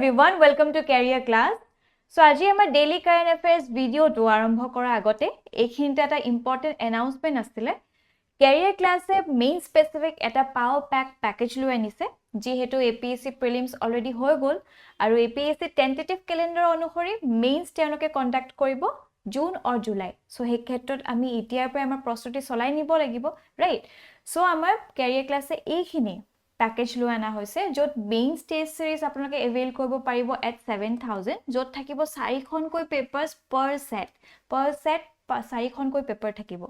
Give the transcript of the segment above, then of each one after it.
everyone, welcome to Career Class. So, আজি আমাৰ daily current affairs video to আৰম্ভ কৰা আগতে এইখিনিতে এটা important announcement আছিলে Career Class এ main specific এটা power pack package লৈ আনিছে যিহেতু APSC prelims already হৈ গল আৰু APSC tentative calendar অনুসৰি mains তেওঁলোকে conduct কৰিব জুন or জুলাই সো সেই ক্ষেত্ৰত আমি এতিয়াৰ পৰা আমাৰ প্ৰস্তুতি চলাই নিব লাগিব ৰাইট সো আমাৰ Career Class এ এইখিনি package লৈ আনা হৈছে যত main stage series আপোনালোকে avail কৰিব পাৰিব at 7000 যত থাকিব 4খনকৈ papers per set 4খনকৈ paper থাকিব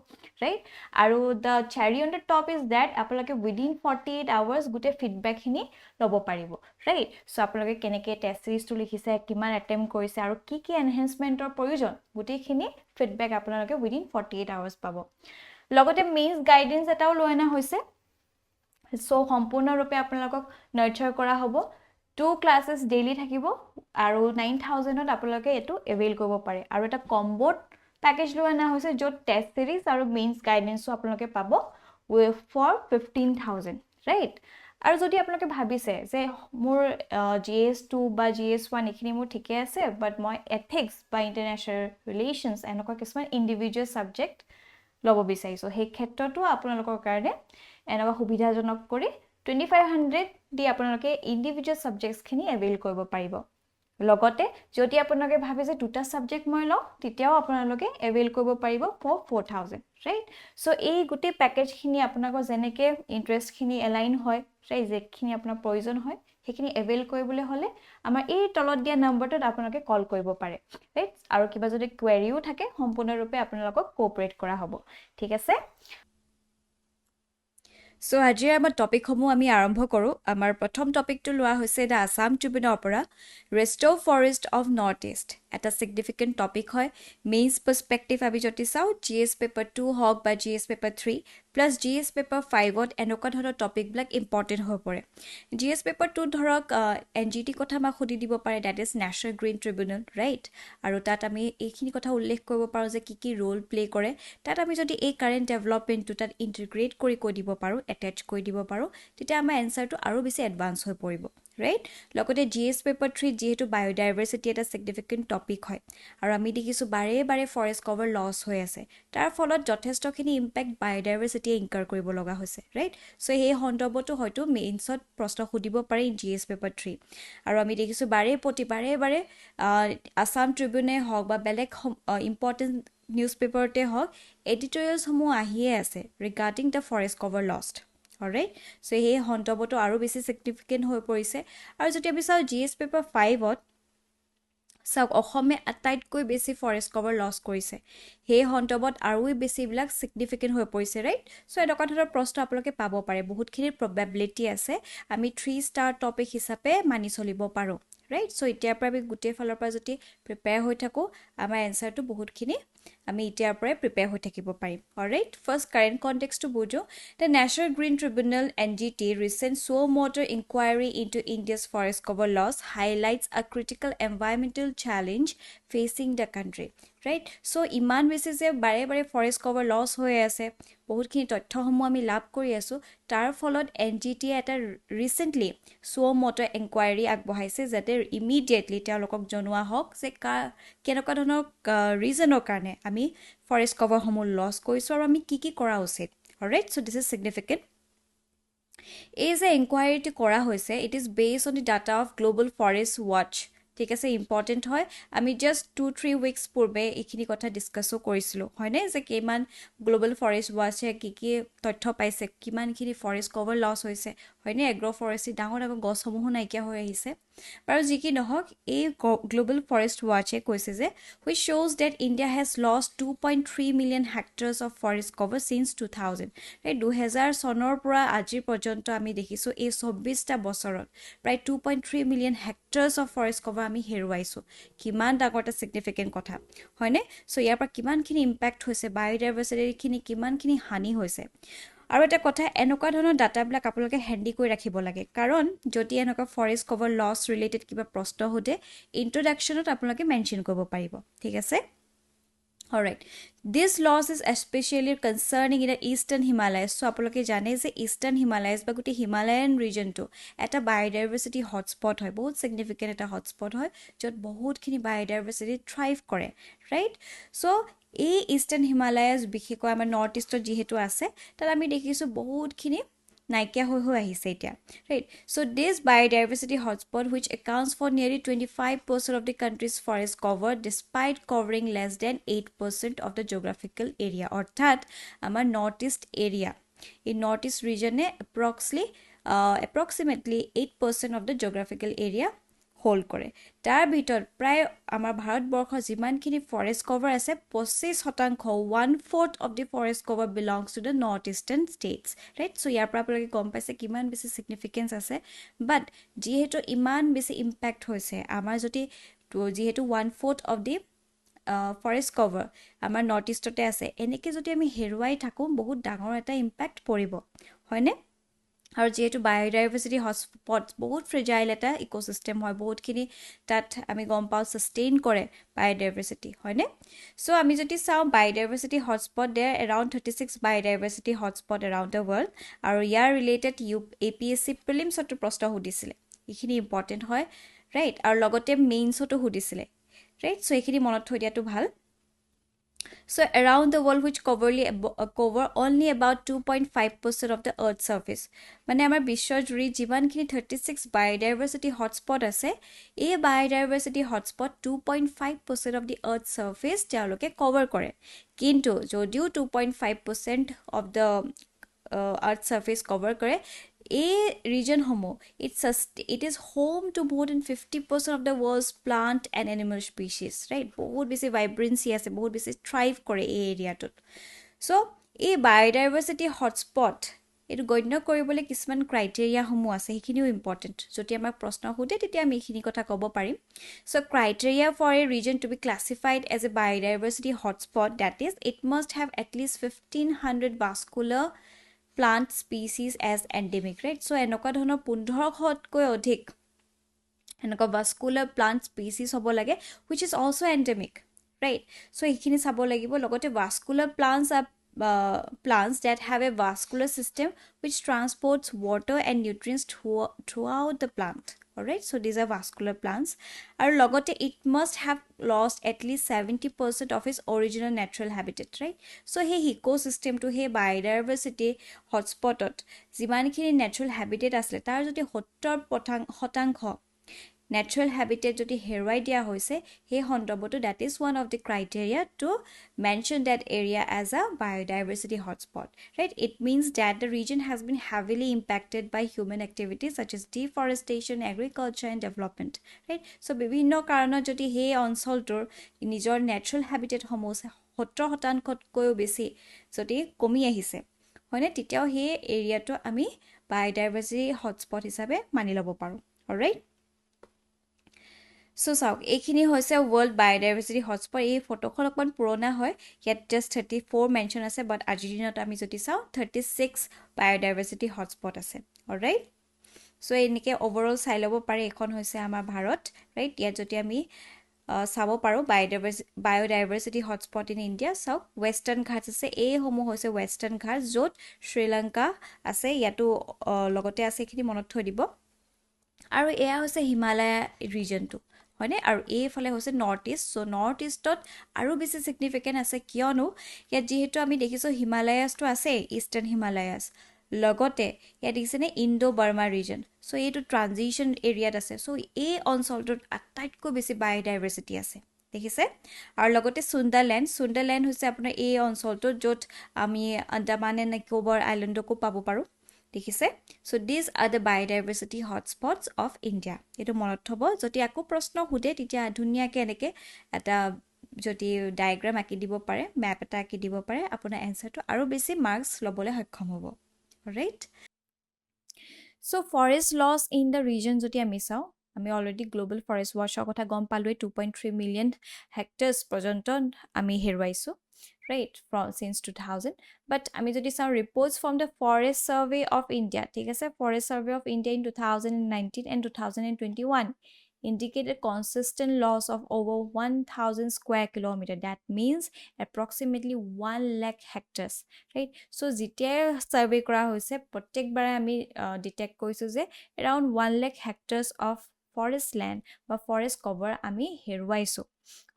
right আৰু the cherry on the top is that আপোনালোকে within 48 hours গুটে feedback খিনি লব পাৰিব right so আপোনালোকে কেনেকে test series টো লিখিছে কিমান attempt কৰিছে আৰু কি কি enhancementৰ প্ৰয়োজন গুটেখিনি feedback আপোনালোকে within 48 hours পাব লগতে means guidance এটাও লৈ আনা হৈছে সো সম্পূৰ্ণ ৰূপে আপোনালোকক নাৰ্চাৰ কৰা হ'ব 2 ক্লাसेस ডেইলি থাকিব আৰু 9000 ত আপোনালোকে এটো এভেইল কৰিব পাৰে আৰু এটা কম্বোত প্যাকেজ লৈ আনা হৈছে যত টেষ্ট সিৰিজ আৰু মেইনছ গাইডেন্সও আপোনালোকে পাব ফৰ 15000 ৰাইট আৰু যদি আপোনালোকে ভাবিছে যে মোৰ GS2 বা GS1 এখিনি মোৰ ঠিকে আছে বাট মই এথিক্স বা ইন্টাৰনেশ্যনেল ৰিলেশনছ এনেকুৱা কিছুমান ইন্ডিভিজুৱেল সাবজেক্ট লব বিচাৰিছো সেই ক্ষেত্ৰটো আপোনালোকৰ কাৰণে এনেকুৱা সুবিধাজনক কৰি 2500 দি আপোনালোকে ইন্ডিভিজুৱেল সাবজেক্টছ খিনি এভেইল কৰিব পাৰিব লগতে যদি আপোনালোকে ভাবে যে দুটা সাবজেক্ট মই লও তেতিয়াও আপোনালোকে এভেইল কৰিব পাৰিব ফৰ 4000 ৰাইট সো এই গুটি প্যাকেজ খিনি আপোনালোকৰ জেনেকে ইন্টাৰেষ্ট খিনি এলাইন হয় ৰাইট যেখিনি আপোনাৰ প্ৰয়োজন হয় সেইখিনি এভেইল কৰিবলৈ হলে আমাৰ এই তলত দিয়া নম্বৰটোত আপোনালোকে কল কৰিব পাৰে ৰাইট আৰু কিবা যদি কোৱেৰিও থাকে সম্পূৰ্ণৰূপে আপোনালোকক কোঅপাৰেট কৰা হ'ব ঠিক আছে So, আজি আমাৰ টপিক সমূহ আমি আৰম্ভ কৰো আমাৰ প্ৰথম টপিকটো লোৱা হৈছে দা আসাম ট্ৰিবিউনৰ পৰা ৰেষ্ট'ৰ ফৰেষ্ট অফ নৰ্থ ইষ্ট এটা সিগনিফিকেন্ট টপিক হয় মেইনছ পাৰ্সপেক্টিভ আমি যদি চাও জিএস পেপাৰ 2 হক বা GS paper 3 plus GS paper 5 ত এনেকুৱা ধৰণৰ টপিক ব্লক ইম্পৰ্টেন্ট হৈ পৰে জিএস পেপাৰ 2 ধৰক এনজিটি কথা মা খুদি দিব পাৰে that is national green tribunal right আৰু তাত আমি এইখিনি কথা উল্লেখ কৰিব পাৰো যে কি ৰোল প্লে কৰে তাত আমি যদি এই কাৰেন্ট ডেভেলপমেন্টটো তাত ইন্টিগ্ৰেট কৰি কৈ দিব পাৰো attach কৰি দিব পাৰো তেতিয়া আমাৰ এনসাৰটো আৰু বেছি এডভান্স হৈ পৰিব ৰাইট লগতে জিএস পেপাৰ 3 যেহেতু বায়োডাইভাৰ্সিটি এটা সিগনিফিকেন্ট টপিক হয় আৰু আমি দেখিছো বাৰে ফৰেষ্ট কভাৰ লস হৈ আছে তাৰ ফলত যথেষ্টখিনি ইম্প্যাক্ট বায়োডাইভাৰ্সিটি ইনকাৰ কৰিব লগা হৈছে ৰাইট সো এই সন্দৰ্ভটো হয়তো মেইনছত প্ৰশ্ন খুদিব পাৰে জিএস পেপাৰ 3 আৰু আমি দেখিছো বাৰে আসাম ট্ৰিবিউনে হক বা বেলেগ ইম্পৰ্টেন্ট নিউজপেপাৰতে হক এডিটৰিয়েলছ সমূহ আহিয়ে আছে regarding the forest cover lost alright so এই হন্তবটো আৰু বেছি সিগনিফিকেন্ট হৈ পৰিছে আৰু যদি আমি চাও জিএস পেপাৰ 5 ত সব অসমে আটাইতকৈ বেছি ফৰেষ্ট কভাৰ লস কৰিছে সেই হন্তবত আৰু বেছি বিলাক সিগনিফিকেন্ট হৈ পৰিছে ৰাইট সো এটা ধৰণৰ প্ৰশ্ন আপোনালোকে পাব পাৰে বহুতখিনি প্ৰবাবিলিটি আছে আমি 3 ষ্টাৰ টপিক হিচাপে মানি চলিব পাৰো ৰাইট সো এতিয়াৰ পৰা আমি গুটে ফালৰ পৰা যদি প্ৰিপেয়াৰ হৈ থাকো আমাৰ এনসাৰটো বহুতখিনি আমি এতিয়াৰ পৰা প্ৰিপেয়াৰ হৈ থাকিব পাৰিম অলৰাইট ফাৰ্স্ট কাৰেন্ট কনটেক্সট বুজো the National Green Tribunal NGT recent suo moto inquiry into India's forest cover loss highlights a critical environmental challenge facing the country right so iman বেছি যে বাৰে ফৰেষ্ট কভাৰ লস হৈ আছে বহুতখিনি তথ্যসমূহ আমি লাভ কৰি আছো তাৰ ফলত NGT এটা ৰিসেন্টলি suo moto inquiry আগবঢ়াইছে যাতে ইমিডিয়েটলি তেওঁলোকক জনোৱা হওক যে কেনেকুৱা ধৰণৰ ৰিজনৰ কাৰণে আমি ফৰেষ্ট কভাৰ সমূহ লস কৰিছো আৰু আমি কি কৰা উচিত alright so this is significant is a inquiry to কৰা হৈছে it is based on the data of global forest watch ঠিক আছে ইম্পৰ্টেন্ট হয় আমি জাস্ট 2-3 উইকস পূৰ্বে এইখিনি কথা ডিসকাসও কৰিছিলো হয়নে যে কিমান গ্লোবাল ফৰেষ্ট ওয়াচে কি তথ্য পাইছে কিমানখিনি ফৰেষ্ট কভাৰ লস হৈছে হয়নে এগ্ৰো ফৰেষ্ট্ৰি ডাঙৰ গছসমূহ নাইকিয়া হৈ আহিছে বাৰু যি কি নহওক এই গ্লোবাল ফৰেষ্ট ওয়াচে কৈছে যে which shows that India has lost 2.3 million hectares of forest cover since 2000 এই 2000 চনৰ পৰা আজি পৰ্যন্ত আমি দেখিছো এই 24টা বছৰত প্ৰায় 2.3 million hectares of forest cover আমি হেৰুৱাইছো কিমান ডাঙৰটা সিগনিফিকেন্ট কথা হয়নে সো ইয়াৰ পৰা কিমানখিনি ইম্প্যাক্ট হৈছে বায়োডাইভাৰ্সিটিৰ খিনি কিমানখিনি হানি হৈছে আৰু এটা কথা এনেকুৱা ধৰণৰ ডাটাবিলাক আপোনালোকে হ্যান্ডি কৰি ৰাখিব লাগে কাৰণ যদি এনেকুৱা ফৰেষ্ট কভাৰ লস ৰিলেটেড কিবা প্ৰশ্ন হতে ইন্ট্ৰোডাকচনত আপোনালোকে মেনশন কৰিব পাৰিব ঠিক আছে Alright, this loss is especially concerning in the Eastern Himalayas. So, apoloke jane je Eastern Himalayas ba guti Himalayan region to eta biodiversity hotspot hoy, bahut significant eta hotspot hoy, jot bahut khini biodiversity thrive kore, right? So, এই Eastern Himalayas বিশেষকৈ আমাৰ north ইষ্টত যেহেতু আছে তাত আমি দেখিছো বহুত খিনি নাইকিয়া হৈ আহিছে এতিয়া, right? So this biodiversity hotspot which accounts for nearly 25% of the country's forest cover despite covering less than 8% of the geographical area, অৰ্থাৎ আমাৰ নৰ্থ ইষ্ট এৰিয়া, এই নৰ্থ ইষ্ট ৰিজনে approximately 8% of the geographical area hold কৰে। তাৰ ভিতৰত প্ৰায় আমাৰ ভাৰতবৰ্ষৰ যিমানখিনি ফৰেষ্ট কভাৰ আছে 25% 1/4 of the forest cover belongs to the north eastern states, right? So ইয়াৰ পৰা আপোনালোকে গম পাইছে কিমান বেছি সিগনিফিকেন্স আছে, বাট যিহেতু ইমান বেছি ইম্পেক্ট হৈছে আমাৰ যদি যিহেতু 1/4 of the ফৰেষ্ট কভাৰ আমাৰ নৰ্থ ইষ্টতে আছে, এনেকৈ যদি আমি হেৰুৱাই থাকোঁ বহুত ডাঙৰ এটা ইম্পেক্ট পৰিব, হয়নে? আৰু যেহেতু বায়োডাইভাৰ্চিটি হটস্পট বহুত ফ্ৰেজাইল এটা ইক'চিষ্টেম হয়, বহুতখিনি তাত আমি গম পাওঁ ছাষ্টেইন কৰে বায়োডাইভাৰ্চিটি, হয়নে? চ' আমি যদি চাওঁ biodiversity hotspot there around 36 biodiversity hotspot around the world, আৰু ইয়াৰ ৰিলেটেড APSC প্ৰিলিমছতো প্ৰশ্ন সুধিছিলে, এইখিনি ইম্পৰ্টেণ্ট হয়, ৰাইট? আৰু লগতে মেইনছতো সুধিছিলে, ৰাইট? চ' এইখিনি মনত থৈ দিয়াটো ভাল। So around the world which cover only about 2.5% of the earth's surface, মানে আমাৰ বিশ্বৰ জুৰি যিমানখিনি 36 biodiversity hotspot আছে, এই biodiversity hotspot 2.5% of the earth's surface তেওঁলোকে cover কৰে, কিন্তু যদিও 2.5% of the earth's surface cover কৰে, এই ৰিজনসমূহ it is home to more than 50% of the world's plant and animal species, right? বহুত বেছি ভাইব্ৰেন্সি আছে, বহুত বেছি থ্ৰাইভ কৰে এই এৰিয়াটোত। চ' এই বায়োডাইভাৰ্চিটি হটস্পট এইটো গণ্য কৰিবলৈ কিছুমান ক্ৰাইটেৰিয়াসমূহ আছে, সেইখিনিও ইম্পৰ্টেণ্ট। যদি আমাক প্ৰশ্ন সোধে তেতিয়া আমি এইখিনি কথা ক'ব পাৰিম। So' criteria for a region to be classified as a biodiversity hotspot, that is it must have at least 1500 vascular plant species as endemic, right? So এনেকুৱা ধৰণৰ 1500তকৈ অধিক এনেকুৱা vascular plant species হ'ব লাগে which is also endemic, right? So এইখিনি চাব লাগিব। লগতে vascular plants are plants that have a vascular system which transports water and nutrients throughout the plant, alright? So these are vascular plants, আৰু লগতে it must have lost at least 70% of its original natural habitat, right? So সেই ইক'চিষ্টেমটো, সেই বায়োডাইভাৰ্চিটি হটস্পটত যিমানখিনি natural habitat আছিলে তাৰ যদি 70% natural habitat যদি হেৰুৱাই দিয়া হৈছে, সেই সন্দৰ্ভতো that is one of the criteria to mention that area as a biodiversity hotspot, right? It means that the region has been heavily impacted by human activities such as deforestation, agriculture and development, right? So বিভিন্ন কাৰণত যদি সেই অঞ্চলটোৰ নিজৰ natural হেবিটেটসমূহ 70%তকৈও বেছি যদি কমি আহিছে, হয়নে? তেতিয়াও সেই এৰিয়াটো আমি বায়োডাইভাৰ্চিটি হটস্পট হিচাপে মানি ল'ব পাৰোঁ, অলৰাইট? চ' চাওক, এইখিনি হৈছে ৱৰ্ল্ড বায়োডাইভাৰ্চিটি হটস্পট। এই ফটোখন অকণমান পুৰণা হয়, ইয়াত জাষ্ট 34 মেনশ্যন আছে, বাট আজিৰ দিনত আমি যদি চাওঁ 36 বায়োডাইভাৰ্চিটি হটস্পট আছে, অলৰাইট? চ' এনেকৈ অভাৰঅল চাই ল'ব পাৰে, এইখন হৈছে আমাৰ ভাৰত, ৰাইট? ইয়াত যদি আমি চাব পাৰোঁ বায়োডাইভাৰ্চিটি হটস্পট ইন ইণ্ডিয়া, চাওক ৱেষ্টাৰ্ণ ঘাটছ আছে, এইসমূহ হৈছে ৱেষ্টাৰ্ণ ঘাটছ য'ত শ্ৰীলংকা আছে, ইয়াতো লগতে আছে, এইখিনি মনত থৈ দিব। আৰু এয়া হৈছে হিমালয়া ৰিজনটো, হয়নে? আৰু এইফালে হৈছে নৰ্থ ইষ্ট। চ' নৰ্থ ইষ্টত আৰু বেছি ছিগনিফিকেণ্ট আছে, কিয়নো ইয়াত যিহেতু আমি দেখিছোঁ হিমালয়াছটো আছে, ইষ্টাৰ্ণ হিমালয়াছ, লগতে ইয়াত দেখিছেনে ইণ্ডো বাৰ্মা ৰিজন। চ' এইটো ট্ৰানজিশ্যন এৰিয়াত আছে। চ' এই অঞ্চলটোত আটাইতকৈ বেছি বায়োডাইভাৰ্চিটি আছে, দেখিছে? আৰু লগতে সুন্দাৰলেণ্ড হৈছে আপোনাৰ এই অঞ্চলটোত য'ত আমি আন্দামান এণ্ড নিকোবৰ আইলেণ্ডকো পাব পাৰোঁ, দেখিছে? So' these are the biodiversity hotspots of India. এইটো মনত থ'ব, যদি আকৌ প্ৰশ্ন সোধে তেতিয়া ধুনীয়াকৈ এনেকৈ এটা যদি ডায়েগ্ৰাম আঁকি দিব পাৰে, মেপ এটা আঁকি দিব পাৰে, আপোনাৰ এনচাৰটো আৰু বেছি মাৰ্কছ ল'বলৈ সক্ষম হ'ব, right? So' forest loss in the region যদি আমি চাওঁ, আমি অলৰেডি গ্ল'বেল ফৰেষ্ট ৱাছৰ কথা গম পালোঁৱেই, 2.3 মিলিয়ন হেক্টাৰ্ছ পৰ্যন্ত আমি হেৰুৱাইছোঁ, right, since 2000. But আমি যদি চাওঁ reports from the Forest Survey of India, ঠিক আছে, Forest Survey of India in 2019 and 2021, indicate a consistent loss of over 1,000 square kilometer. That means approximately 1 lakh hectares, right? So যেতিয়া survey কৰা হৈছে প্ৰত্যেকবাৰে আমি detect কৰিছো যে around 1 lakh hectares of forest land বা forest cover আমি হেৰুৱাইছো,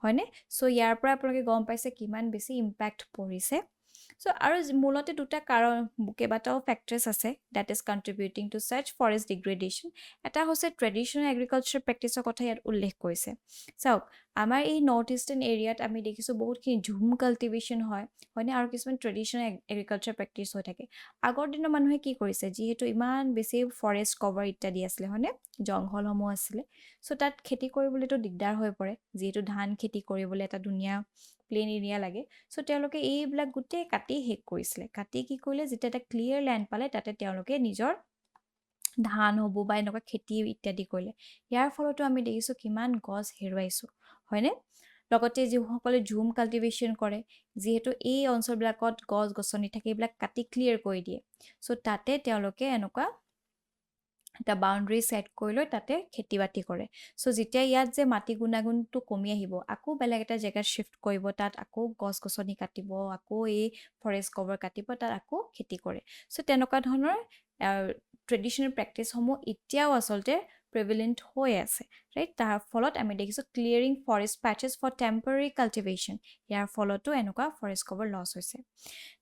হয়নে? So ইয়াৰ পৰা আপোনালোকে গম পাইছে কিমান বেছি ইম্প্যাক্ট পৰিছে। সো আৰু মূলতে দুটা কাৰণ কেইবাটাও ফেক্টৰ্ছ আছে that is contributing to such forest degradation। এটা হৈছে ট্ৰেডিশনেল এগ্ৰিকালচাৰ প্ৰেক্টিছৰ কথা ইয়াত উল্লেখ কৰিছে। চাওক, আমাৰ এই নৰ্থ ইষ্টাৰ্ণ এৰিয়াত আমি দেখিছো বহুতখিনি ঝুম কাল্টিভেশ্যন হয়, হয়নে? আৰু কিছুমান ট্ৰেডিশনেল এগ্ৰিকালচাৰ প্ৰেক্টিছ হৈ থাকে। আগৰ দিনৰ মানুহে কি কৰিছে, যিহেতু ইমান বেছি ফৰেষ্ট কভাৰ ইত্যাদি আছিলে, হয়নে? জংঘলসমূহ আছিলে, সো তাত খেতি কৰিবলৈতো দিগদাৰ হৈ পৰে, যিহেতু ধান খেতি কৰিবলৈ এটা ধুনীয়া প্লেন এৰিয়া লাগে। সো তেওঁলোকে এইবিলাক গোটেই কাটি শেষ কৰিছিলে। কাটি কি কৰিলে, যেতিয়া এটা ক্লিয়াৰ লেণ্ড পালে তাতে তেওঁলোকে নিজৰ ধান হ'ব বা এনেকুৱা খেতি ইত্যাদি কৰিলে। ইয়াৰ ফলতো আমি দেখিছো কিমান গছ হেৰুৱাইছো, হয়নে? লগতে যিসকলে ঝুম কাল্টিভেশ্যন কৰে, যিহেতু এই অঞ্চলবিলাকত গছ গছনি থাকে, এইবিলাক কাটি ক্লিয়াৰ কৰি দিয়ে। সো তাতে তেওঁলোকে এনেকুৱা এটা বাউণ্ডাৰী সেট কৰি লৈ তাতে খেতি বাতি কৰে। সো যেতিয়া ইয়াত যে মাটি গুণাগুণটো কমি আহিব, আকৌ বেলেগ এটা জেগাত শিফ্ট কৰিব, তাত আকৌ গছ গছনি কাটিব, আকৌ এই ফৰেষ্ট কভাৰ কাটিব, তাত আকৌ খেতি কৰে। সো তেনেকুৱা ধৰণৰ ট্ৰেডিশনেল প্ৰেক্টিছসমূহ এতিয়াও আচলতে প্ৰিভেলেণ্ট হৈ আছে, ৰাইট? তাৰ ফলত আমি দেখিছো clearing forest patches for temporary cultivation. ইয়াৰ ফলতো এনেকুৱা ফৰেষ্ট কভাৰ লছ হৈছে।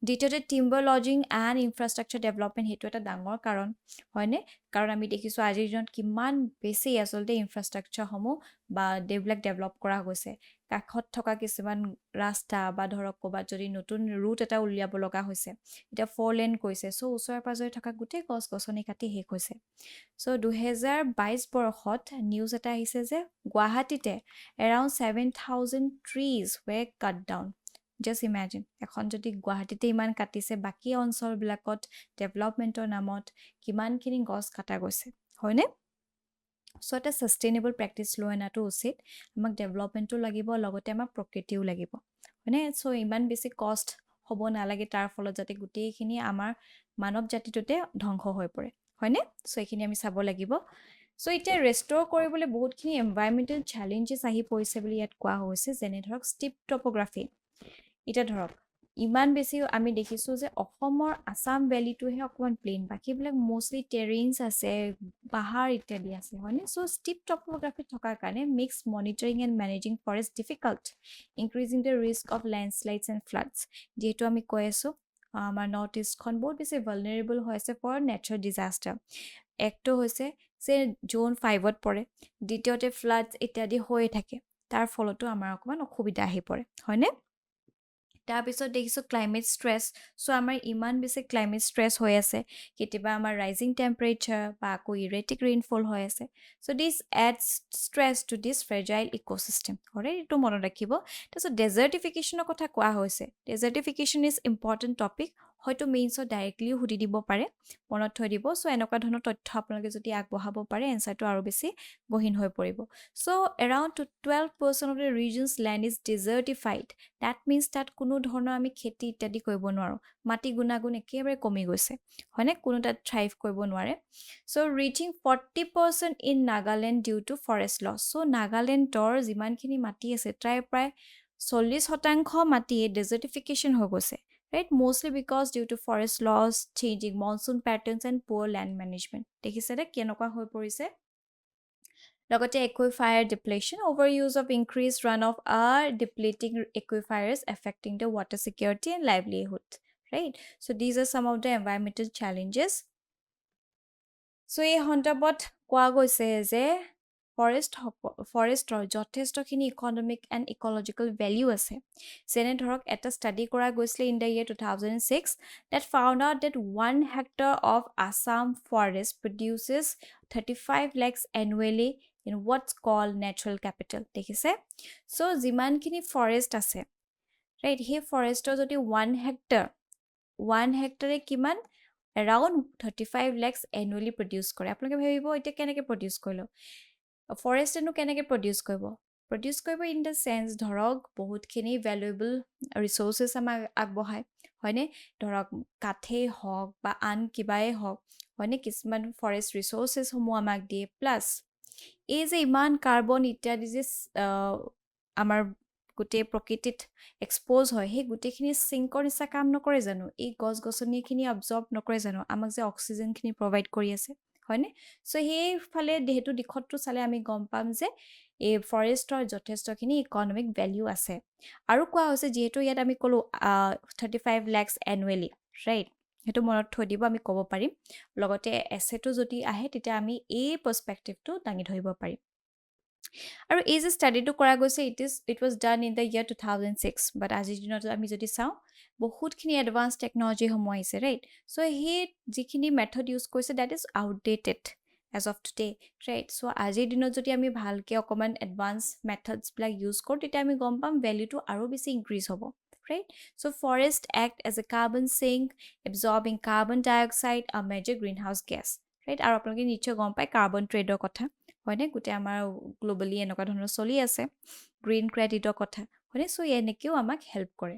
দ্বিতীয়তে timber logging and infrastructure development, সেইটো এটা ডাঙৰ কাৰণ, হয়নে? কাৰণ আমি দেখিছো আজিৰ দিনত কিমান বেছি আচলতে ইনফ্ৰাষ্ট্ৰাকচাৰসমূহ বা এইবিলাক ডেভেলপ কৰা গৈছে। কাষত থকা কিছুমান ৰাস্তা বা ধৰক ক'ৰবাত যদি নতুন ৰুট এটা উলিয়াব লগা হৈছে, এতিয়া 4 লেন কৰিছে, সো ওচৰে পাজৰে থকা গোটেই গছ গছনি কাটি শেষ হৈছে। সো 2022 বৰ্ষত নিউজ এটা আহিছে যে গুৱাহাটীতে around 7,000 trees were cut down। Just imagine, এখন যদি গুৱাহাটীতে ইমান কাটিছে, বাকী অঞ্চলবিলাকত ডেভেলপমেণ্টৰ নামত কিমানখিনি গছ কাটা গৈছে, হয়নে? সো এটা ছাষ্টেইনেবল প্ৰেক্টিছ লৈ অনাটো উচিত। আমাক ডেভেলপমেণ্টো লাগিব, লগতে আমাক প্ৰকৃতিও লাগিব, হয়নে? সো ইমান বেছি কষ্ট হ'ব নালাগে তাৰ ফলত যাতে গোটেইখিনি আমাৰ মানৱ জাতিটোতে ধ্বংস হৈ পৰে, হয়নে? সো এইখিনি আমি চাব লাগিব। সো এতিয়া ৰেষ্ট'ৰ কৰিবলৈ বহুতখিনি এনভাইৰমেণ্টেল চেলেঞ্জেছ আহি পৰিছে বুলি ইয়াত কোৱা হৈছে, যেনে ধৰক ষ্টিপ টপোগ্ৰাফি। এতিয়া ধৰক ইমান বেছি আমি দেখিছো যে অসমৰ আসাম ভেলীটোহে অকণমান প্লেইন, বাকীবিলাক মোষ্টলি টেৰেইনছ আছে, পাহাৰ ইত্যাদি আছে, হয়নে? সো ষ্টিপ টপোগ্ৰাফি থকাৰ কাৰণে makes monitoring and managing forest difficult, increasing the risk of landslides and floods. যিহেতু আমি কৈ আছো আমাৰ নৰ্থ ইষ্টখন বহুত বেছি ভালনেৰেবল হৈ আছে ফৰ নেচাৰেল ডিজাষ্টাৰ। একটো হৈছে যে জ'ন 5ত পৰে, দ্বিতীয়তে ফ্লাডছ ইত্যাদি হৈয়ে থাকে, তাৰ ফলতো আমাৰ অকণমান অসুবিধা আহি পৰে, হয়নে? তাৰপিছত দেখিছোঁ ক্লাইমেট ষ্ট্ৰেছ। চ' আমাৰ ইমান বেছি ক্লাইমেট ষ্ট্ৰেছ হৈ আছে, কেতিয়াবা আমাৰ ৰাইজিং টেম্পাৰেচাৰ বা আকৌ ইৰেটিক ৰেইনফল হৈ আছে। চ' দিছ এডছ ষ্ট্ৰেছ টু দিছ ফ্ৰেজাইল ইক'চিষ্টেম, হয়, এইটো মনত ৰাখিব। তাৰপিছত ডেজাৰ্টিফিকেশ্যনৰ কথা কোৱা হৈছে। ডেজাৰ্টিফিকেশ্যন ইজ ইম্পৰ্টেণ্ট টপিক, হয়তো মেইনছত ডাইৰেক্টলিও সুধি দিব পাৰে, মনত থৈ দিব। চ' এনেকুৱা ধৰণৰ তথ্য আপোনালোকে যদি আগবঢ়াব পাৰে, এনচাৰটো আৰু বেছি গহীন হৈ পৰিব। So' around 12% of the region's land is desertified. That means তাত কোনো ধৰণৰ আমি খেতি ইত্যাদি কৰিব নোৱাৰোঁ, মাটি গুণাগুণ একেবাৰে কমি গৈছে, হয়নে? কোনো তাত থ্ৰাইভ কৰিব নোৱাৰে। So' reaching 40% in Nagaland due to forest loss. So' নাগালেণ্ডৰ যিমানখিনি মাটি আছে তাৰে প্ৰায় 40% মাটিয়ে ডেজাৰ্টিফিকেশ্যন হৈ গৈছে, right? Mostly because due to forest loss, changing monsoon patterns and poor land management. দেখিছেনে কেনেকুৱা হৈ পৰিছে? লগতে aquifer depletion, over use of increase runoff or depleting aquifers affecting the water security and livelihood, right? So' these are some of the environmental challenges. So' এই সন্দৰ্ভত কোৱা গৈছে যে ফৰেষ্টৰ যথেষ্টখিনি ইকনমিক এণ্ড ইকলজিকেল ভেলিউ আছে। যেনে ধৰক এটা ষ্টাডি কৰা গৈছিলে in the year 2006 that found out that 1 hectare of Assam forest produces 35 lakhs annually in what's called natural capital। দেখিছে? চ' যিমানখিনি ফৰেষ্ট আছে, ৰাইট, সেই ফৰেষ্টৰ যদি 1 হেক্টৰে কিমান? এৰাউণ্ড 35 lakhs এনুৱেলি প্ৰডিউচ কৰে। আপোনালোকে ভাবিব এতিয়া কেনেকৈ প্ৰডিউচ কৰিলোঁ? ফৰেষ্টেনো কেনেকৈ প্ৰডিউচ কৰিব? প্ৰডিউচ কৰিব ইন দ্য চেন্স ধৰক বহুতখিনি ভেলুৱেবল ৰিচ'ৰ্চেছ আমাক আগবঢ়ায়, হয়নে? ধৰক কাঠেই হওক বা আন কিবাই হওক, হয়নে? কিছুমান ফৰেষ্ট ৰিচ'ৰ্চেছসমূহ আমাক দিয়ে, প্লাছ এই যে ইমান কাৰ্বন ইত্যাদি যে আমাৰ গোটেই প্ৰকৃতিত এক্সপ'জ হয়, সেই গোটেইখিনি চিংকৰ নিচিনা কাম নকৰে জানো? এই গছ গছনিখিনি অবজৰ্ব নকৰে জানো? আমাক যে অক্সিজেনখিনি প্ৰভাইড কৰি আছে, হয়নে? চ' সেইফালে সেইটো দিশতটো চালে আমি গম পাম যে এই ফৰেষ্টৰ যথেষ্টখিনি ইকনমিক ভেলিউ আছে। আৰু কোৱা হৈছে যিহেতু ইয়াত আমি ক'লোঁ 35 lakhs এনুৱেলি, ৰাইট? সেইটো মনত থৈ দিব, আমি ক'ব পাৰিম। লগতে এছেটো যদি আহে তেতিয়া আমি এই পাৰ্চপেক্টিভটো দাঙি ধৰিব পাৰিম। আৰু এই যে ষ্টাডিটো কৰা গৈছে it was done in the year 2006, বাট আজিৰ দিনত আমি যদি চাওঁ বহুতখিনি এডভান্স টেকনলজিসমূহ আহিছে, ৰাইট? চ' সেই যিখিনি মেথড ইউজ কৰিছে that is outdated as of today, right? So' আজিৰ দিনত যদি আমি ভালকৈ অকণমান এডভান্স মেথডছবিলাক ইউজ কৰোঁ তেতিয়া আমি গম পাম ভেলিউটো আৰু বেছি ইনক্ৰিজ হ'ব, right? So forest act as a carbon sink, absorbing carbon dioxide, a major greenhouse gas, right? আৰু আপোনালোকে নিশ্চয় গম পায় কাৰ্বন ট্ৰেডৰ কথা, হয়নে? গোটেই আমাৰ গ্ল'বেলি এনেকুৱা ধৰণৰ চলি আছে, গ্ৰীণ ক্ৰেডিটৰ কথা, হয়নে? চ' এনেকৈও আমাক হেল্প কৰে।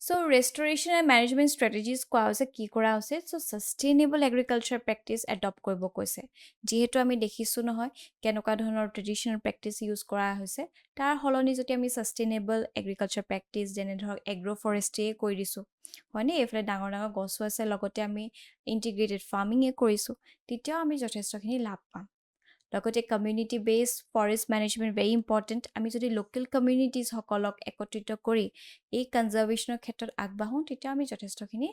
চ' ৰেষ্টৰেশ্যন এণ্ড মেনেজমেণ্ট ষ্ট্ৰেটেজিজ কোৱা হৈছে কি কৰা হৈছে? চ' ছাষ্টেইনেবল এগ্ৰিকালচাৰ প্ৰেক্টিছ এডপ্ট কৰিব কৈছে। যিহেতু আমি দেখিছোঁ নহয় কেনেকুৱা ধৰণৰ ট্ৰেডিশ্যনেল প্ৰেক্টিছ ইউজ কৰা হৈছে, তাৰ সলনি যদি আমি ছাষ্টেইনেবল এগ্ৰিকালচাৰ প্ৰেক্টিছ যেনে ধৰক এগ্ৰ' ফৰেষ্ট্ৰিয়ে কৰি দিছোঁ, হয়নে? এইফালে ডাঙৰ ডাঙৰ গছো আছে, লগতে আমি ইণ্টিগ্ৰেটেড ফাৰ্মিঙে কৰিছোঁ, তেতিয়াও আমি যথেষ্টখিনি লাভ পাম। লগতে community based forest management very important. আমি যদি লোকেল কমিউনিটিজসকলক একত্ৰিত কৰি এই কনজাৰ্ভেশ্যনৰ ক্ষেত্ৰত আগবাঢ়োঁ তেতিয়া আমি যথেষ্টখিনি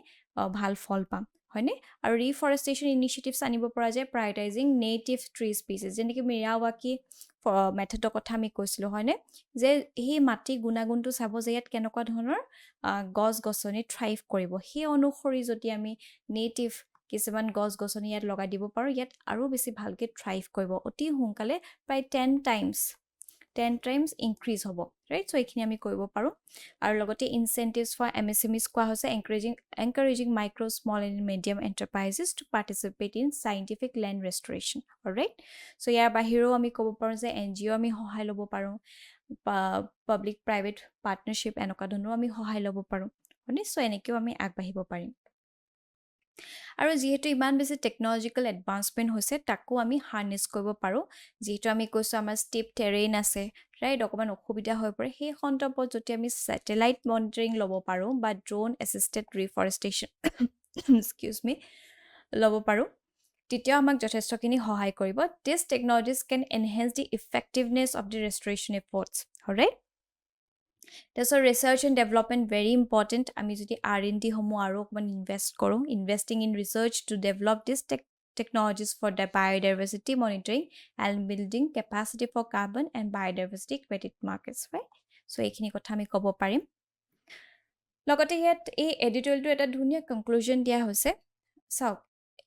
ভাল ফল পাম, হয়নে? আৰু ৰিফৰেষ্টেশ্যন ইনিচিয়েটিভছ আনিব পৰা যায়, প্ৰায়টাইজিং নেটিভ ট্ৰী স্পিচিছ, যেনেকৈ মিয়াৱাকি মেথডৰ কথা আমি কৈছিলোঁ, হয়নে? যে সেই মাটিৰ গুণাগুণটো চাব যে ইয়াত কেনেকুৱা ধৰণৰ গছ গছনি থ্ৰাইভ কৰিব, সেই অনুসৰি যদি আমি নেটিভ কিছুমান গছ গছনি ইয়াত লগাই দিব পাৰোঁ, ইয়াত আৰু বেছি ভালকৈ থ্ৰাইভ কৰিব, অতি সোনকালে প্ৰায় 10 টাইমছ ইনক্ৰিজ হ'ব, ৰাইট? চ' এইখিনি আমি কৰিব পাৰোঁ। আৰু লগতে ইনচেণ্টিভছ ফৰ MSMEs কোৱা হৈছে, encouraging micro' small and medium enterprises to participate in scientific land restoration, right? So' ইয়াৰ বাহিৰেও আমি ক'ব পাৰোঁ যে NGO আমি সহায় ল'ব পাৰোঁ, পাব্লিক প্ৰাইভেট পাৰ্টনাৰশ্বিপ এনেকুৱা ধৰণেও আমি সহায় ল'ব পাৰোঁ, হয়নে? চ' এনেকৈও আমি আগবাঢ়িব পাৰিম। আৰু যিহেতু ইমান বেছি টেকনলজিকেল এডভান্সমেণ্ট হৈছে, তাকো আমি হাৰ্নেছ কৰিব পাৰোঁ। যিহেতু আমি কৈছোঁ আমাৰ ষ্টিপ টেৰেইন আছে, ৰাইট? অকণমান অসুবিধা হৈ পৰে, সেই সন্দৰ্ভত যদি আমি ছেটেলাইট মনিটৰিং ল'ব পাৰোঁ বা ড্ৰোন এছিষ্টেড ৰিফৰেষ্টেশ্যন ল'ব পাৰোঁ, তেতিয়াও আমাক যথেষ্টখিনি সহায় কৰিব। This technologies can enhance the effectiveness of the restoration efforts, right? তাৰপিছত research and development very important. আমি যদি R&Dসমূহ আৰু অকণমান ইনভেষ্ট কৰোঁ, investing in research to develop this technologies for the biodiversity monitoring and building capacity for carbon and biodiversity credit markets, right? So' এইখিনি কথা আমি ক'ব পাৰিম। লগতে ইয়াত এই এডিটৰিয়েলটো এটা ধুনীয়া কনক্লুজন দিয়া হৈছে। চাওক,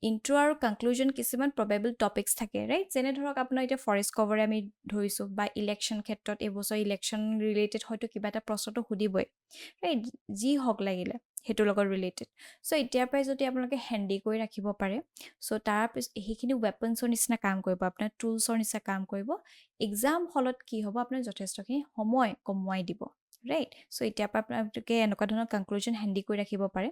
ইণ্ট্ৰ' আৰু কনক্লুজন কিছুমান প্ৰবেবল টপিকছ থাকে, ৰাইট? যেনে ধৰক আপোনাৰ এতিয়া ফৰেষ্ট কভাৰে আমি ধৰিছোঁ, বা ইলেকশ্যন ক্ষেত্ৰত এইবছৰ ইলেকশ্যন ৰিলেটেড হয়তো কিবা এটা প্ৰশ্নটো সুধিবই, ৰাইট? যি হওক লাগিলে সেইটোৰ লগত ৰিলেটেড। চ' এতিয়াৰ পৰাই যদি আপোনালোকে হেণ্ডি কৰি ৰাখিব পাৰে, চ' তাৰপিছত সেইখিনি ৱেপনছৰ নিচিনা কাম কৰিব, আপোনাৰ টুলছৰ নিচিনা কাম কৰিব। এক্সাম হলত কি হ'ব, আপোনাৰ যথেষ্টখিনি সময় কমুৱাই দিব, ৰাইট? চ' এতিয়াৰ পৰা আপোনালোকে এনেকুৱা ধৰণৰ কনক্লুজন হেণ্ডি কৰি ৰাখিব পাৰে।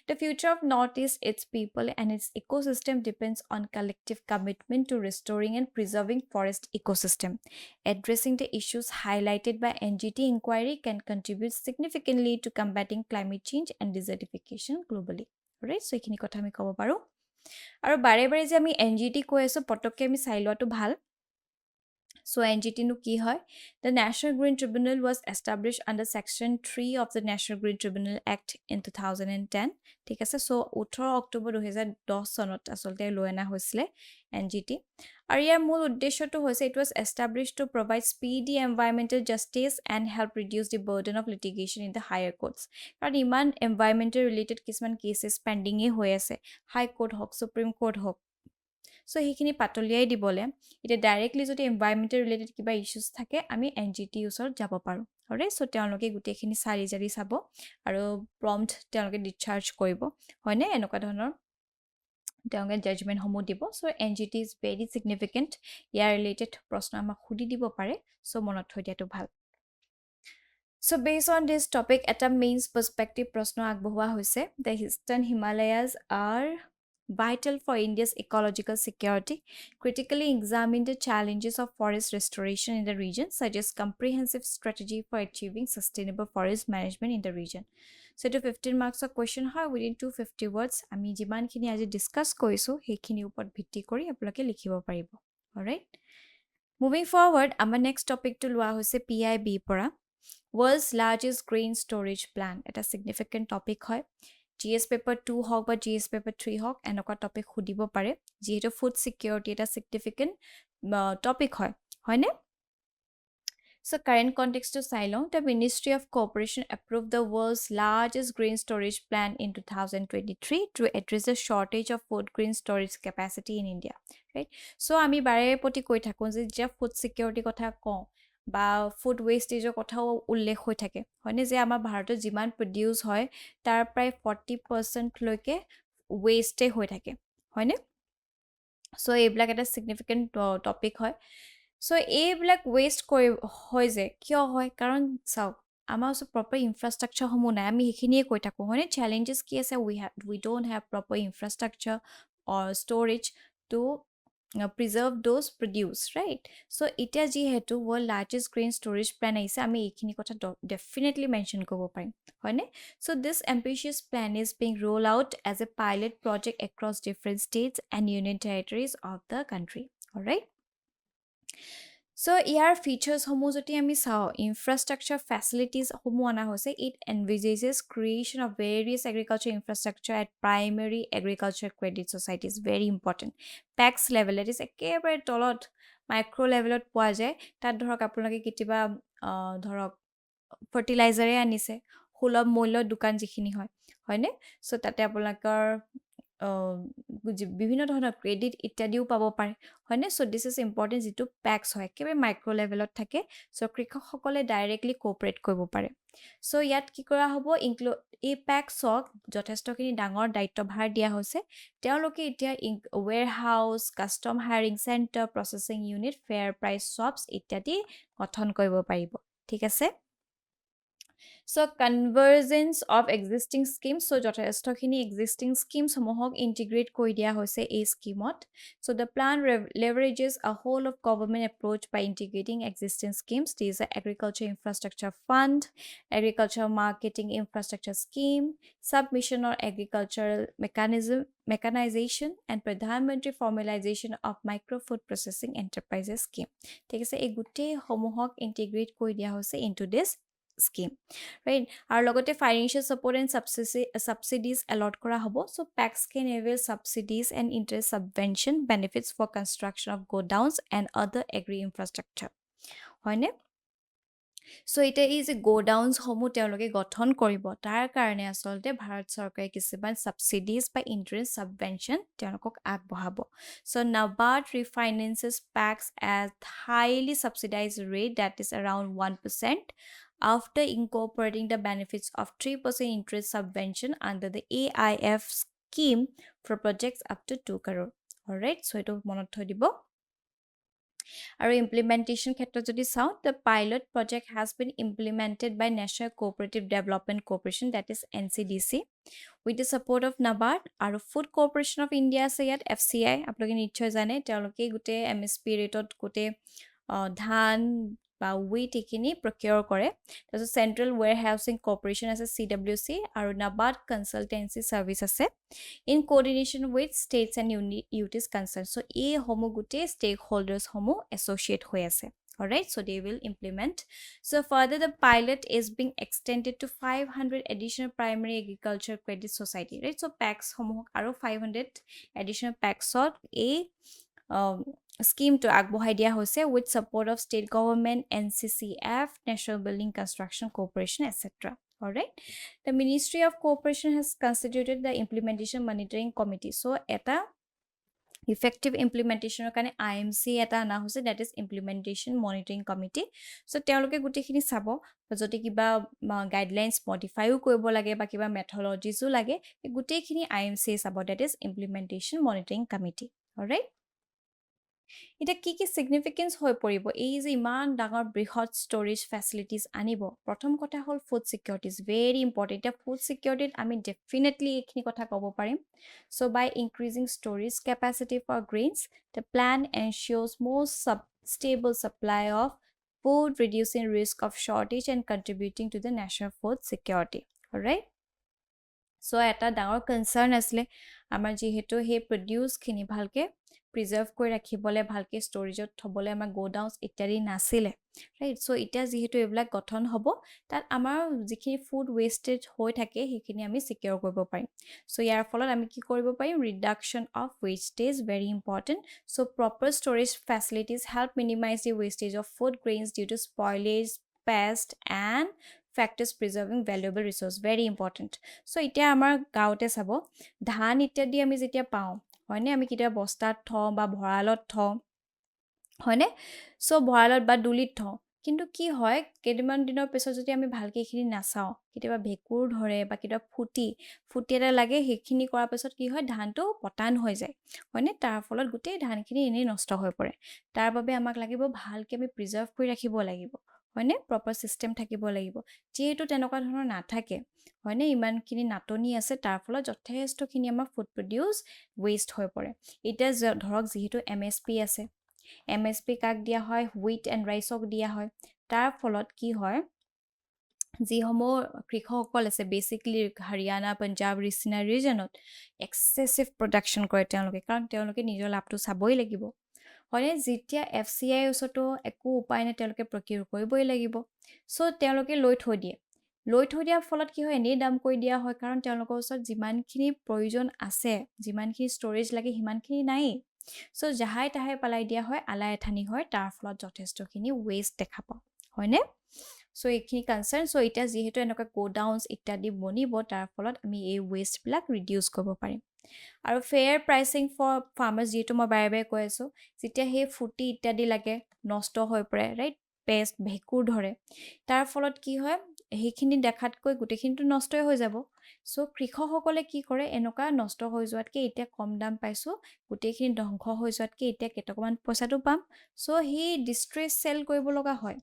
The future of Northeast, its people and its ecosystem depends on collective commitment to restoring and preserving forest ecosystem. Addressing the issues highlighted by NGT inquiry can contribute significantly to combating climate change and desertification globally. Right? So এইখিনি কথা আমি ক'ব পাৰোঁ। আৰু বাৰে বাৰে যে আমি NGT কৈ আছোঁ, পটককৈ আমি চাই লোৱাটো ভাল। So NGT নো কি হয়? The National Green Tribunal was established under Section 3 of the National Green Tribunal Act in 2010. ঠিক আছে? চ' 18 অক্টোবৰ 2010 চনত আচলতে লৈ অনা হৈছিলে NGT। আৰু ইয়াৰ মূল উদ্দেশ্যটো হৈছে, it was established to provide speedy environmental justice and help reduce the burden of litigation in the higher courts. কাৰণ ইমান environmental related কিছুমান cases পেণ্ডিঙেই হৈ আছে, হাই কোৰ্ট হওক, সুপ্ৰিম কোৰ্ট হওক। চ' সেইখিনি পাতলিয়াই দিবলৈ এতিয়া ডাইৰেক্টলি যদি এনভাইৰমেণ্টেল ৰিলেটেড কিবা ইছ্যুজ থাকে, আমি NGT ওচৰত যাব পাৰোঁ, হয়? চ' তেওঁলোকে গোটেইখিনি চালি জাৰি চাব আৰু প্ৰম্পট তেওঁলোকে ডিছচাৰ্জ কৰিব, হয়নে? এনেকুৱা ধৰণৰ তেওঁলোকে জাজমেণ্টসমূহ দিব। চ' NGT is very significant. Year related প্ৰশ্ন আমাক সুধি দিব পাৰে, চ' মনত থৈ দিয়াটো ভাল। চ' বেছ অন দিছ টপিক এটা মেইনছ পাৰ্চপেক্টিভ প্ৰশ্ন আগবঢ়োৱা হৈছে। The eastern Himalayas R vital for India's ecological security, critically examine the challenges of forest restoration in the region, suggest comprehensive strategy for achieving sustainable forest management in the region. So to 15 marks of question হয় within 250 words আমি যিমানখিনি আজি discuss কৰিছো সেইখিনি ওপৰত ভিত্তি কৰি আপোনালোকে লিখিব পাৰিব অলৰাইট মুভিং ফৰৱাৰ্ড আমাৰ নেক্সট টপিকটো লোৱা হৈছে PIB পৰা World's largest grain storage plant এটা significant topic হয় GS paper 2 হওক বা GS paper 3 হওক এনেকুৱা টপিক সুধিব পাৰে যিহেতু ফুড সিকিউৰিটি এটা significant topic হয় হয়নে So current context to Ceylon, the Ministry of Cooperation approved the world's largest grain storage plant in 2023 to address the shortage of food grain storage capacity in India. Right? So আমি বাৰে প্ৰতি কৈ থাকোঁ যে food security কথা কওঁ বা food ৱেষ্টেজৰ কথাও উল্লেখ হৈ থাকে হয়নে যে আমাৰ ভাৰতত যিমান প্ৰডিউচ হয় তাৰ প্ৰায় 40% লৈকে ৱেষ্টে হৈ থাকে হয়নে সো এইবিলাক এটা সিগনিফিকেন্ট টপিক হয় সো এইবিলাক ৱেষ্ট হৈ যে কিয় হয় কাৰণ চাওক আমাৰ ওচৰত প্ৰপাৰ ইনফ্ৰাষ্ট্ৰাকচাৰ সমূহ নাই আমি সেইখিনিয়ে কৈ থাকোঁ হয়নে চেলেঞ্জেছ কি আছে we don't have proper infrastructure or storage to preserve those produce right so এতিয়া যিহেতু world largest grain storage plan আহিছে আমি এইখিনি কথা definitely mention কৰিব পাৰিম হয়নে so this ambitious plan is being rolled out as a pilot project across different states and union territories of the country all right So, year features সমূহ যদি আমি চাওঁ infrastructure facilities সমূহ আনা হৈছে it envisages creation of various agriculture infrastructure at primary agriculture credit societies very important PACS level that is একেবাৰে তলত micro লেভেলত পোৱা যায় তাত ধৰক আপোনালোকে কেতিয়াবা ধৰক ফাৰ্টিলাইজাৰে আনিছে সুলভ মূল্যৰ দোকান যিখিনি হয় হয়নে সো তাতে আপোনালোকৰ বিভিন্ন ধৰণৰ ক্ৰেডিট ইত্যাদিও পাব পাৰে হয়নে সো দিস ইজ ইম্পৰ্টেণ্ট যিটো পেক্স হয় একেবাৰে মাইক্ৰো লেভেলত থাকে সো কৃষকসকলে ডাইৰেক্টলি কোঅপাৰেট কৰিব পাৰে সো ইয়াত কি কৰা হ'ব এই পেক্সক যথেষ্টখিনি ডাঙৰ দায়িত্বভাৰ দিয়া হৈছে তেওঁলোকে এতিয়া warehouse custom hiring centre processing unit fair price shops ইত্যাদি গঠন কৰিব পাৰিব ঠিক আছে So convergence of existing schemes so যথেষ্টখিনি existing schemes সমূহক integrate কৰি দিয়া হৈছে এই স্কিমত so the plan leverages a whole of government approach by integrating existing schemes these are agriculture infrastructure fund agriculture marketing infrastructure scheme submission or agricultural mechanization and Pradhan Mantri formalization of micro food processing enterprises scheme ঠিক আছে এই গোটেই সমূহক integrate কৰি দিয়া হৈছে into this scheme right আৰু লগতে financial support and subsidies allot কৰা হ'ব so PACS can avail subsidies and interest subvention benefits for construction of godowns and other agri infrastructure হয়নে So এটা এই যে গোডাউনস সমূহ তেওঁলোকে গঠন কৰিব তাৰ কাৰণে আসলতে ভাৰত চৰকাৰে কিছুমান সাবসিডিজ বা ইন্টাৰেষ্ট সাবভেনশন তেওঁলোকক আগবঢ়াব So NABARD refinances PACS at highly subsidized rate that is around 1% after incorporating the benefits of 3% interest subvention under the AIF scheme for projects up to 2 crore all right so eto monot thoi dibo Our implementation ক্ষেত্ৰত যদি চাওঁ the pilot project has been implemented by National Cooperative Development Corporation that is NCDC with the support of NABARD আৰু Food Corporation of India আছে ইয়াত FCI আপোনালোকে নিশ্চয় জানে তেওঁলোকে গোটে MSP ৰেটত গোটে ধান বা wheat এখিনি procure কৰে তাৰপিছত Central Warehousing Corporation আছে CWC আৰু NABARD Consultancy Service আছে in coordination with states and UTs concerned so এই সমূহ গোটে stakeholders সমূহ associate হৈ আছে alright so they will implement so further the pilot is being extended to 500 additional primary agriculture credit society right so PACS সমূহ আৰু 500 additional PACS a scheme to আগবঢ়াই দিয়া হৈছে with support of state government NCCF National Building Construction Corporation etc all right the Ministry of Cooperation has constituted the implementation monitoring committee so eta effective implementation কাৰণে IMC এটা আনা হৈছে that is implementation monitoring committee so তেওঁলোকে গুটেখিনি চাব যদি কিবা guidelines মডিফাইও কৰিব লাগে বা কিবা মেথডলজিসও লাগে গুটেখিনি IMC চাব that is implementation monitoring committee all right এতিয়া কি চিগনিফিকেন্স হৈ পৰিব এই যে ইমান ডাঙৰ বৃহৎ ষ্ট'ৰেজ ফেচিলিটিজ আনিব প্ৰথম কথা হ'ল food security is very important এতিয়া ফুড ছিকিউৰিটিত আমি ডেফিনেটলি এইখিনি কথা ক'ব পাৰিম so' by increasing storage capacity for grains the plan ensures most stable supply of food reducing risk of shortage and contributing to the national food security alright চ' এটা ডাঙৰ concerned আছিলে আমাৰ যিহেতু সেই প্ৰডিউচখিনি ভালকৈ প্ৰিজাৰ্ভ কৰি ৰাখিবলৈ ভালকৈ ষ্ট'ৰেজত থ'বলৈ আমাৰ গ'ডাউনছ ইত্যাদি নাছিলে ৰাইট চ' এতিয়া যিহেতু এইবিলাক গঠন হ'ব তাত আমাৰ যিখিনি ফুড ৱেষ্টেজ হৈ থাকে সেইখিনি আমি ছিকিউৰ কৰিব পাৰিম চ' ইয়াৰ ফলত আমি কি কৰিব পাৰিম reduction of wastage very important so' proper storage facilities help minimize the wastage of food grains due to spoilage pest and factors preserving valuable resource very important so এতিয়া আমাৰ গাঁৱতে চাব ধান ইত্যাদি আমি যেতিয়া পাওঁ হয়নে আমি কেতিয়া বস্তাত থওঁ বা ভঁৰালত থওঁ হয়নে চ' ভঁৰালত বা দুলিত থওঁ কিন্তু কি হয় কেইদিনমান দিনৰ পিছত যদি আমি ভালকৈ এইখিনি নাচাওঁ কেতিয়াবা ভেঁকুৰ ধৰে বা কেতিয়াবা ফুটি এটা লাগে সেইখিনি কৰাৰ পিছত কি হয় ধানটো পতান হৈ যায় হয়নে তাৰ ফলত গোটেই ধানখিনি এনেই নষ্ট হৈ পৰে তাৰ বাবে আমাক লাগিব ভালকৈ আমি প্ৰিজাৰ্ভ কৰি ৰাখিব লাগিব হয়নে প্ৰপাৰ চিষ্টেম থাকিব লাগিব যিহেতু তেনেকুৱা ধৰণৰ নাথাকে হয়নে ইমানখিনি নাটনি আছে তাৰ ফলত যথেষ্টখিনি আমাৰ ফুড প্ৰডিউচ ৱেষ্ট হৈ পৰে এতিয়া ধৰক যিহেতু MSP আছে MSP কাক দিয়া হয় হুইট এণ্ড ৰাইচক দিয়া হয় তাৰ ফলত কি হয় যিসমূহ কৃষকসকল আছে বেচিকলি হাৰিয়ানা পঞ্জাৱ ৰিজনত এক্সেচিভ প্ৰডাকশ্যন কৰে তেওঁলোকে কাৰণ তেওঁলোকে নিজৰ লাভটো চাবই লাগিব হয়নে যেতিয়া FCI ওচৰতো একো উপায় নাই তেওঁলোকে প্ৰকিউৰ কৰিবই লাগিব চ' তেওঁলোকে লৈ থৈ দিয়াৰ ফলত কি হয় এনেই দাম কৰি দিয়া হয় কাৰণ তেওঁলোকৰ ওচৰত যিমানখিনি প্ৰয়োজন আছে যিমানখিনি ষ্ট'ৰেজ লাগে সিমানখিনি নায়েই চ' জাহাই তাহাই পেলাই দিয়া হয় আলাই এঠানি হয় তাৰ ফলত যথেষ্টখিনি ৱেষ্ট দেখা পাওঁ হয়নে চ' এইখিনি কনচাৰ্ণ চ' এতিয়া যিহেতু এনেকুৱা গ'ডাউনছ ইত্যাদি বনিব তাৰ ফলত আমি এই ৱেষ্টবিলাক ৰিডিউচ কৰিব পাৰিম আৰু ফেয়াৰ প্ৰাইচিং ফৰ ফাৰ্মাৰ্ছ যিহেতু মই বাৰে বাৰে কৈ আছোঁ যেতিয়া সেই ফুটি ইত্যাদি লাগে নষ্ট হৈ পৰে ৰাইট পেষ্ট ভেঁকুৰ ধৰে তাৰ ফলত কি হয় সেইখিনি দেখাতকৈ গোটেইখিনিতো নষ্টই হৈ যাব চ' কৃষকসকলে কি কৰে এনেকুৱা নষ্ট হৈ যোৱাতকৈ এতিয়া কম দাম পাইছোঁ গোটেইখিনি ধ্বংস হৈ যোৱাতকৈ এতিয়া কেইটকামান পইচাটো পাম চ' সি ডিষ্ট্ৰেছ চেল কৰিব লগা হয়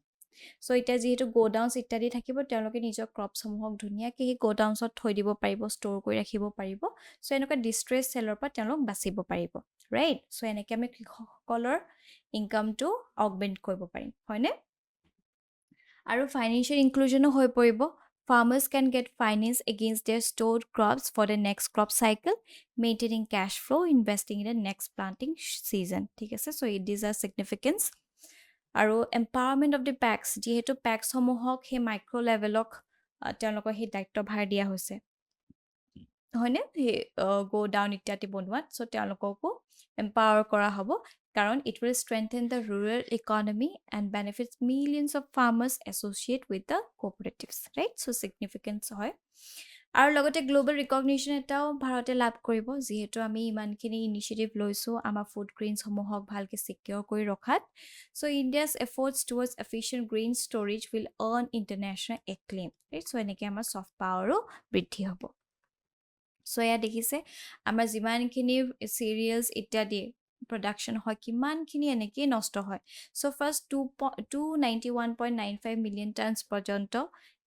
চ' এতিয়া যিহেতু গ'ডাউনছ ইত্যাদি থাকিব তেওঁলোকে নিজৰ ক্ৰপছসমূহক ধুনীয়াকৈ সেই গ'ডাউনছত থৈ দিব পাৰিব ষ্ট'ৰ কৰি ৰাখিব পাৰিব চ' এনেকুৱা ডিষ্ট্ৰেছ চেলৰ পৰা তেওঁলোক বাচিব পাৰিব ৰাইট চ' এনেকৈ আমি কৃষকসকলৰ ইনকামটো অগমেণ্ট কৰিব পাৰিম হয়নে আৰু ফাইনেন্সিয়েল ইনক্লুজনো হৈ পৰিব farmers can get finance against their stored crops for the next crop cycle maintaining cash flow' investing in the next planting season ঠিক আছে চ' দিজ আৰ ছিগনিফিকেন্স আৰু এম্পাৱাৰমেণ্ট অফ দি পেক্স যিহেতু পেক্সসমূহক সেই micro' লেভেলক তেওঁলোকৰ সেই দায়িত্বভাৰ দিয়া হৈছে হয়নে সেই গ'ডাউন ইত্যাদি বনোৱাত চ' তেওঁলোককো এম্পাৱাৰ কৰা হ'ব কাৰণ it will strengthen the rural economy and benefits millions of farmers associated with the cooperatives right so' significance হয় আৰু লগতে গ্ল'বেল ৰিকগনিশ্যন এটাও ভাৰতে লাভ কৰিব যিহেতু আমি ইমানখিনি ইনিচিয়েটিভ লৈছোঁ আমাৰ ফুড গ্ৰেইনছসমূহক ভালকৈ ছিকিউৰ কৰি ৰখাত so' India's efforts towards efficient grain storage will earn international acclaim right so' এনেকৈ আমাৰ ছফ্ট পাৱাৰো বৃদ্ধি হ'ব চ' এয়া দেখিছে আমাৰ যিমানখিনি চিৰিয়েলছ ইত্যাদি প্ৰডাকশ্যন হয় কিমানখিনি এনেকেই নষ্ট হয় চ' ফাৰ্ষ্ট 291.95 মিলিয়ন টানছ পৰ্যন্ত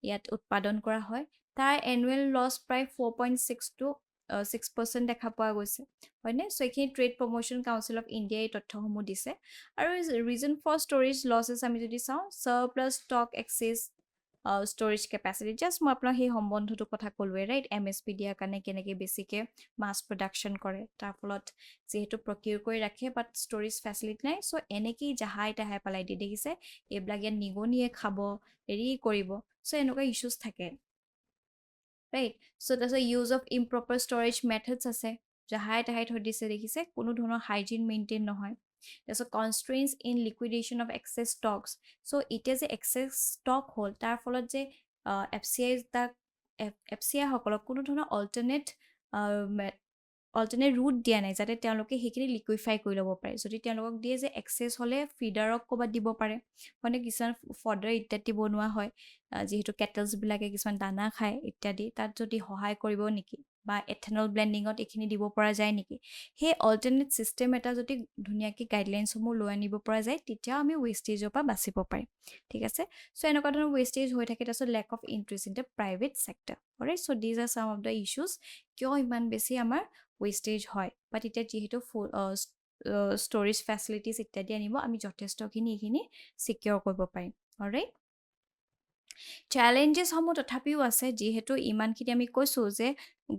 ইয়াত উৎপাদন কৰা হয় তাৰ এনুৱেল লছ প্ৰায় 4.6% দেখা পোৱা গৈছে হয়নে চ' এইখিনি ট্ৰেড প্ৰমোশ্যন কাউন্সিল অফ ইণ্ডিয়াই এই তথ্যসমূহ দিছে আৰু ৰিজন ফৰ ষ্ট'ৰেজ লছেছ আমি যদি চাওঁ surplus stock excess storage capacity just মই আপোনাৰ সেই সম্বন্ধটোৰ কথা ক'লোৱে ৰাইট MSP দিয়াৰ কাৰণে কেনেকৈ বেছিকৈ মাছ প্ৰডাকশ্যন কৰে তাৰ ফলত যিহেতু প্ৰকিউৰ কৰি ৰাখে বাট ষ্ট'ৰেজ ফেচিলিটি নাই চ' এনেকেই জাহাই তাহাই পেলাই দি দেখিছে এইবিলাক ইয়াত নিগনিয়ে খাব হেৰি কৰিব চ' এনেকুৱা ইছ্যুজ থাকে ৰাইট চ' তাৰপিছত use of improper storage methods আছে জাহাই তাহাই থৈ দিছে দেখিছে কোনো ধৰণৰ হাইজিন মেইনটেইন নহয় তাৰপিছত কনষ্ট্ৰেইনছ ইন লিকুইডেশ্যন অফ এক্সেছ ষ্টকছ চ' এতিয়া যে এক্সেছ ষ্টক হ'ল তাৰ ফলত যে FCI সকলক কোনো ধৰণৰ অল্টাৰনেট ৰুট দিয়া নাই যাতে তেওঁলোকে সেইখিনি লিকুইফাই কৰি ল'ব পাৰে যদি তেওঁলোকক দিয়ে যে এক্সেছ হ'লে ফিডাৰক ক'ৰবাত দিব পাৰে মানে কিছুমান ফডাৰ ইত্যাদি বনোৱা হয় যিহেতু কেটলছবিলাকে কিছুমান দানা খায় ইত্যাদি তাত যদি সহায় কৰিব নেকি বা এথেনল ব্লেন্ডিঙত এইখিনি দিব পৰা যায় নেকি সেই অল্টাৰনেট চিষ্টেম এটা যদি ধুনীয়াকৈ গাইডলাইনসমূহ লৈ আনিব পৰা যায় তেতিয়াও আমি ৱেষ্টেজৰ পৰা বাচিব পাৰিম ঠিক আছে চ' এনেকুৱা ধৰণৰ ৱেষ্টেজ হৈ থাকে তাৰপিছত lake of interest in the private sector alright so' these are some of the issues কিয় ইমান বেছি আমাৰ ৱেষ্টেজ হয় বাট এতিয়া যিহেতু ষ্ট'ৰেজ ফেচিলিটিজ ইত্যাদি আনিব আমি যথেষ্টখিনি এইখিনি ছিকিয়ৰ কৰিব পাৰিম অলৰাইট চেলেঞ্জেছসমূহ তথাপিও আছে যিহেতু ইমানখিনি আমি কৈছোঁ যে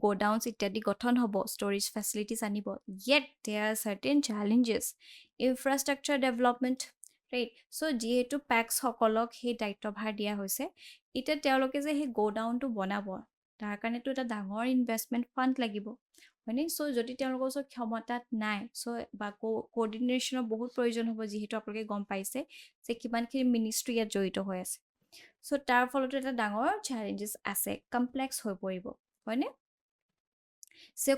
গোডাউনছ ইত্যাদি গঠন হ'ব ষ্ট'ৰেজ ফেচিলিটিজ আনিব yet there are certain challenges infrastructure development right so' যিহেতু পেক্সসকলক সেই দায়িত্বভাৰ দিয়া হৈছে এতিয়া তেওঁলোকে যে সেই গোডাউনটো বনাব তাৰ কাৰণেতো এটা ডাঙৰ ইনভেষ্টমেণ্ট ফাণ্ড লাগিব হয়নে চ' যদি তেওঁলোকৰ ওচৰত ক্ষমতাত নাই চ' বা কোঅৰ্ডিনেশ্যনৰ বহুত প্ৰয়োজন হ'ব যিহেতু আপোনালোকে গম পাইছে যে কিমানখিনি মিনিষ্ট্ৰী ইয়াত জড়িত হৈ আছে চ' তাৰ ফলতো এটা ডাঙৰ চেলেঞ্জেছ আছে কমপ্লেক্স হৈ পৰিব হয়নে So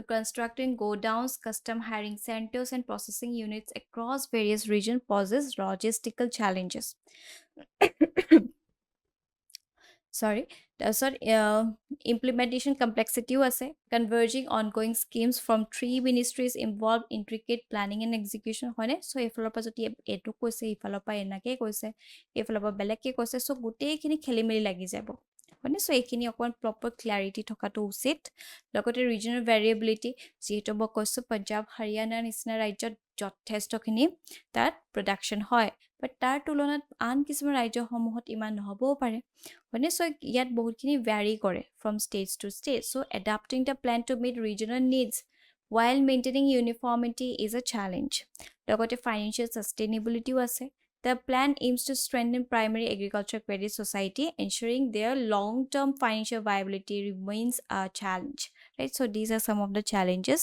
constructing godowns, custom hiring centers, and processing units across various regions poses logistical challenges. Sorry. তাৰপিছত implementation complexityও আছে converging ongoing schemes from 3 ministries involved intricate planning and execution হয়নে চ' এইফালৰ পৰা যদি এইটো কৈছে এইফালৰ পৰা এনেকৈ কৈছে এইফালৰ পৰা বেলেগকৈ কৈছে চ' গোটেইখিনি খেলি মেলি লাগি যাব হয়নে চ' এইখিনি অকণমান প্ৰপাৰ ক্লেৰিটি থকাটো উচিত লগতে ৰিজনেল ভেৰিয়েবিলিটি যিহেতু মই কৈছোঁ পঞ্জাৱ হাৰিয়ানাৰ নিচিনা ৰাজ্যত যথেষ্টখিনি তাত প্ৰডাকশ্যন হয় বাট তাৰ তুলনাত আন কিছুমান ৰাজ্যসমূহত ইমান নহ'বও পাৰে হয়নে চ' ইয়াত বহুতখিনি ভেৰি কৰে from stage to stage so' adapting the plan to meet regional needs while maintaining uniformity is a challenge. লগতে financial sustainability আছে. The plan aims to strengthen primary agriculture credit society, ensuring their long-term financial viability remains a challenge. Right? So these are some of the challenges.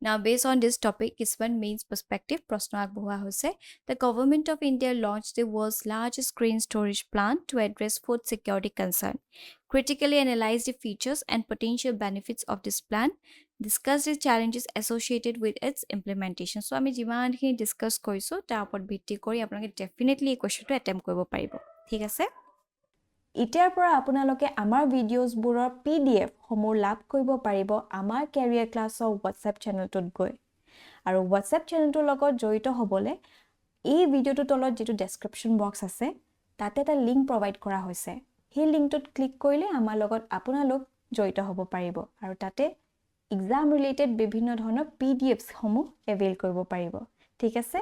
Now, based on this topic, কিছুমান main perspective প্ৰশ্ন আগবঢ়োৱা হৈছে. The government of India launched the world's largest grain storage plant to address food security concern. Critically analyze the features and potential benefits of this plan. Discuss the challenges associated with its implementation. So, আমি যিমানখিনি discuss কৰিছোঁ তাৰ ওপৰত ভিত্তি কৰি আপোনালোকে definitely এই কুৱেশ্যনটো attempt কৰিব পাৰিব ঠিক আছে এতিয়াৰ পৰা আপোনালোকে আমাৰ ভিডিঅ'ছবোৰৰ PDF-সমূহ লাভ কৰিব পাৰিব আমাৰ কেৰিয়াৰ ক্লাছৰ হোৱাটছএপ চেনেলটোত গৈ আৰু হোৱাটছএপ চেনেলটোৰ লগত জড়িত হ'বলৈ এই ভিডিঅ'টোৰ তলত যিটো ডেছক্ৰিপশ্যন বক্স আছে তাতে এটা লিংক প্ৰভাইড কৰা হৈছে সেই লিংকটোত ক্লিক কৰিলে আমাৰ লগত আপোনালোক জড়িত হ'ব পাৰিব আৰু তাতে এক্সাম ৰিলেটেড বিভিন্ন ধৰণৰ PDFs-সমূহ এভেইল কৰিব পাৰিব ঠিক আছে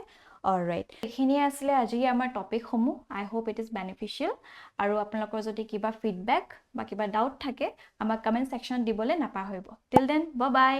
অলৰাইট এইখিনি আছিলে আজি আমাৰ টপিকসমূহ আই হোপ ইট ইজ বেনিফিচিয়েল আৰু আপোনালোকৰ যদি কিবা ফিডবেক বা কিবা ডাউট থাকে আমাক কমেণ্ট ছেকশ্যনত দিবলৈ নাপাহৰিব টিল দেন বাই বাই